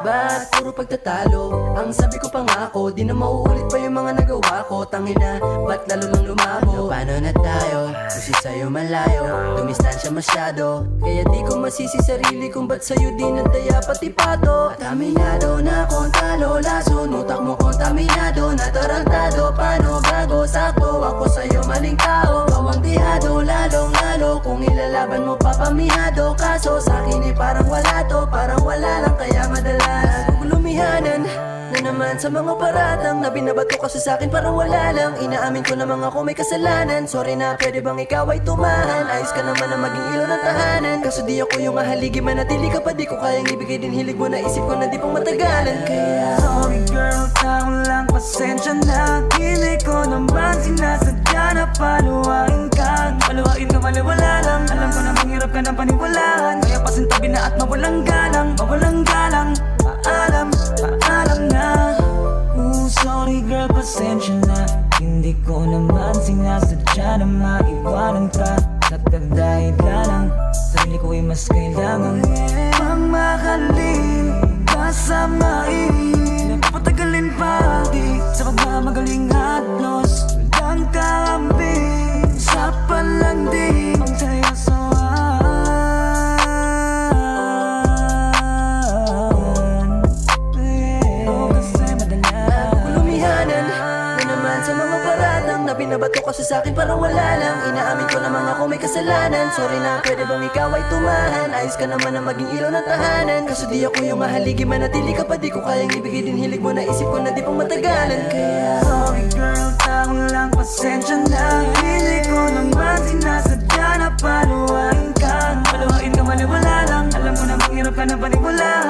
Ba't puro pagtatalo? Ang sabi ko pangako, di na mauulit pa yung mga nagawa ko. Tangina, ba't lalo lang lumabo? Paano na tayo? Kasi sa'yo malayo, dumistansya masyado. Kaya di ko masisi sarili kung ba't sa'yo di nandaya pati pato. Ataminado na akong talo, laso, utak mo kontaminado, natarantado, paano gago? Sakto ako sa'yo maling tao, bawang tihado, lalong lalo kung ilalaban mo papamihado. Kaso sa'kin parang wala to, parang wala lang kaya madalas gugulumihanan na naman sa mga paratang na binabato kasi sa'kin parang wala lang. Inaamin ko namang ako may kasalanan. Sorry na, pwede bang ikaw ay tumahan? Ayos ka naman na maging ilaw ng tahanan. Kaso di ako yung ahaligi, manatili ka pa, di ko kayang ibigay din hilig mo. Naisip ko na di pang matagalan. Kaya sorry girl, tao lang, pasensya na. Hindi ko naman sinasadya na paluwain ka. Paluwain ka, maliwala lang. Alam ko na manghirap ka ng paniwalaan. Kaya pasintabi na at mawalang galang, mawalang galang. Paalam, paalam na. Sorry girl, pasensya na. Hindi ko naman sinasadya na maiwanan ka. Sa kadahilalang sarili ko ay mas kailangan pangmahalin, kasamain, napapatagalin pa di sa pagmamagaling at los. Walang kaambing sa palanding ang sayasawan. Kasi madalas gulumihanan na naman sa mga paratang na binabato kasi sa'kin parang wala lang. Inaamin ko namang ako may kasalanan. Sorry na, pwede bang ikaw ay tumahan? Ayos ka naman na maging ilaw ng tahanan. Kaso di ako yung ahaligi, manatili ka pa, di ko kayang ibigay din hilig mo. Naisip ko na di pang matagalan. Kaya sorry girl, tao lang, pasensya na. Hindi ko naman sinasadya na paluwain ka. Paluwain ka, maliwala lang. Alam ko na manghirap ka ng paniwala.